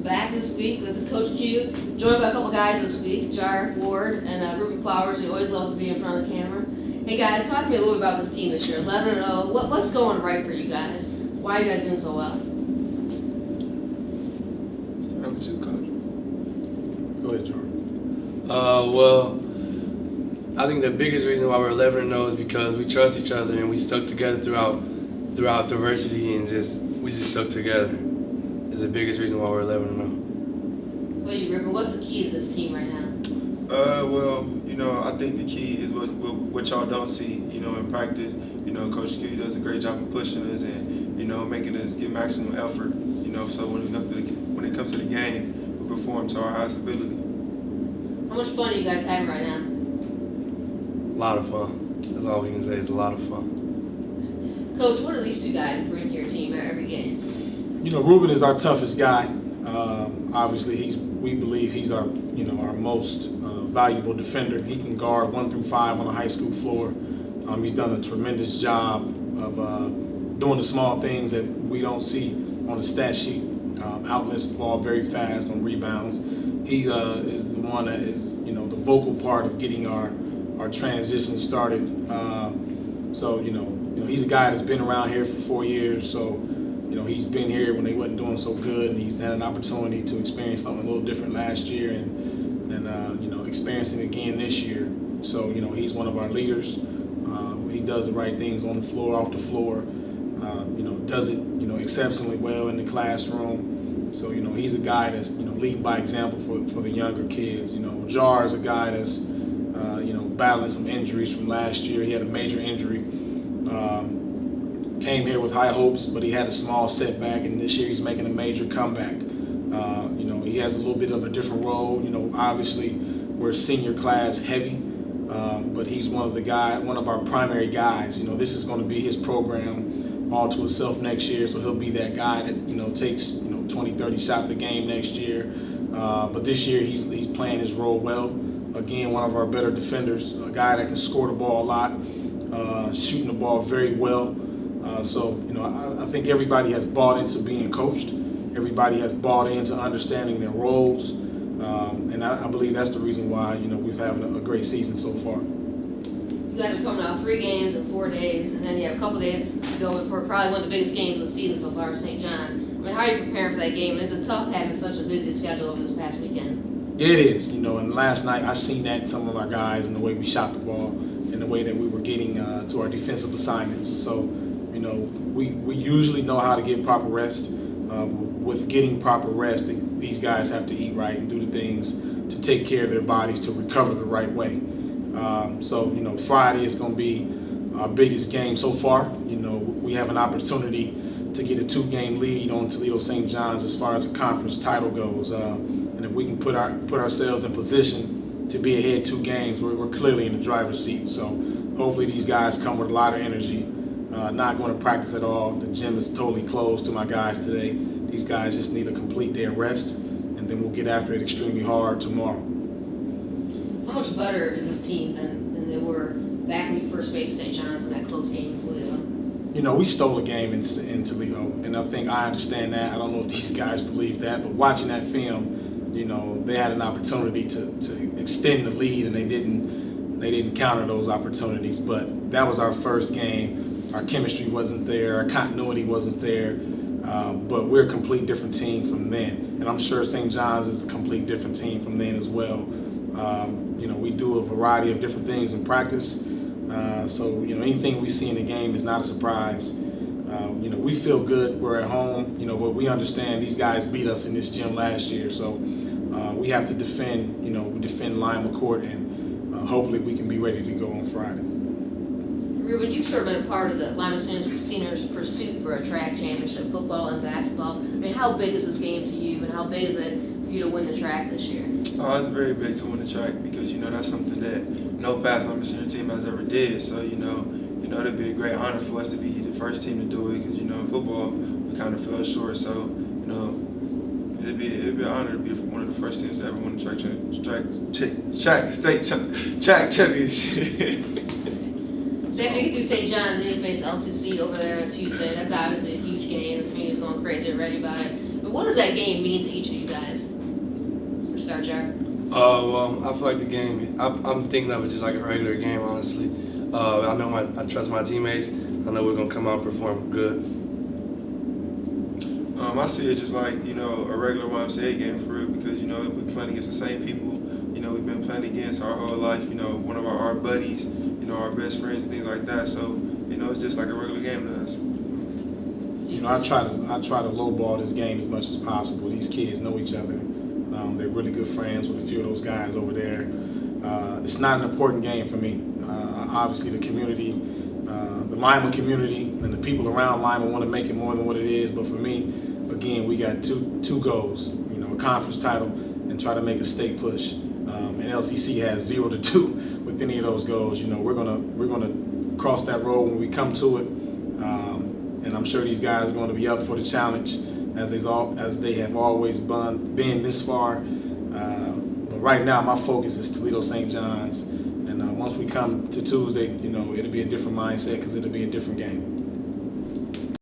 back this week with Coach Q, joined by a couple guys this week, Jar Ward and Ruben Flowers, who always loves to be in front of the camera. Hey guys, talk to me a little bit about this team this year. 11-0. What's going right for you guys? Why are you guys doing so well? Start with you, Coach. Go ahead, Jar. Well, I think the biggest reason why we're 11-0 is because we trust each other and we stuck together throughout diversity and we just stuck together. Is the biggest reason why we're 11-0. What about you, Ruben? What's the key to this team right now? Well, I think the key is what y'all don't see, in practice. Coach Q does a great job of pushing us and, making us give maximum effort. So when it comes to the game, we perform to our highest ability. How much fun are you guys having right now? A lot of fun. That's all we can say. It's a lot of fun. Coach, what do these two guys bring to your team every game? Ruben is our toughest guy. Obviously, we believe he's our most valuable defender. He can guard 1 through 5 on a high school floor. He's done a tremendous job of doing the small things that we don't see on the stat sheet. Outlets the ball very fast on rebounds. He is the one that is the vocal part of getting our transition started. So he's a guy that's been around here for 4 years. So he's been here when they wasn't doing so good, and he's had an opportunity to experience something a little different last year and experiencing it again this year. So he's one of our leaders. He does the right things on the floor, off the floor. Does it exceptionally well in the classroom. So he's a guy that's leading by example for the younger kids. Jar is a guy that's battling some injuries from last year. He had a major injury. Came here with high hopes, but he had a small setback, and this year he's making a major comeback. He has a little bit of a different role. Obviously we're senior class heavy, but he's one of our primary guys. This is going to be his program all to himself next year, so he'll be that guy that takes 20, 30 shots a game next year. But this year he's playing his role well. Again, one of our better defenders, a guy that can score the ball a lot, shooting the ball very well. So I think everybody has bought into being coached. Everybody has bought into understanding their roles, and I believe that's the reason why we've having a great season so far. You guys are coming out 3 games in 4 days, and then you have a couple days to go before probably one of the biggest games of the season so far, St. John's. How are you preparing for that game? And is it tough having such a busy schedule over this past weekend? It is, and last night I seen that in some of our guys and the way we shot the ball and the way that we were getting to our defensive assignments. So, we usually know how to get proper rest. With getting proper rest, these guys have to eat right and do the things to take care of their bodies to recover the right way. So, Friday is going to be our biggest game so far. We have an opportunity to get a 2-game lead on Toledo St. John's as far as the conference title goes. And if we can put ourselves in position to be ahead 2 games, we're clearly in the driver's seat. So hopefully these guys come with a lot of energy. Not going to practice at all. The gym is totally closed to my guys today. These guys just need a complete day of rest, and then we'll get after it extremely hard tomorrow. How much better is this team than they were back when you first faced St. John's in that close game in Toledo? We stole a game in Toledo, and I understand that. I don't know if these guys believe that, but watching that film, they had an opportunity to extend the lead, and they didn't counter those opportunities. But that was our first game. Our chemistry wasn't there, our continuity wasn't there, but we're a complete different team from then. And I'm sure St. John's is a complete different team from then as well. We do a variety of different things in practice. So anything we see in the game is not a surprise. We feel good, we're at home, but we understand these guys beat us in this gym last year. So we have to defend, we defend Lima Court, and hopefully we can be ready to go on Friday. Ruben, you've sort of been a part of the Lima Seniors' pursuit for a track championship, football and basketball. How big is this game to you, and how big is it for you to win the track this year? Oh, it's very big to win the track because, that's something that no past Lima Senior team has ever did. So, it'd be a great honor for us to be the first team to do it because, in football, we kind of fell short. So, it'd be an honor to be one of the first teams to ever win the track championship. So after you get through St. John's and you face LCC over there on Tuesday, that's obviously a huge game. The community's going crazy already about it. But But what does that game mean to each of you guys? For start, Jar. Well, I feel like the game, I'm thinking of it just like a regular game, honestly. I know I trust my teammates. I know we're going to come out and perform good. I see it just like, a regular YMCA game for real because, we're playing against the same people, we've been playing against our whole life, one of our buddies, our best friends and things like that. So, it's just like a regular game to us. I try to lowball this game as much as possible. These kids know each other. They're really good friends with a few of those guys over there. It's not an important game for me. Obviously, the community, the Lima community, and the people around Lima want to make it more than what it is. But for me, again, we got two goals. A conference title and try to make a state push. And LCC has 0-2 with any of those goals. We're gonna cross that road when we come to it. And I'm sure these guys are going to be up for the challenge as they have always been this far. But right now, my focus is Toledo St. John's. And once we come to Tuesday, it'll be a different mindset because it'll be a different game.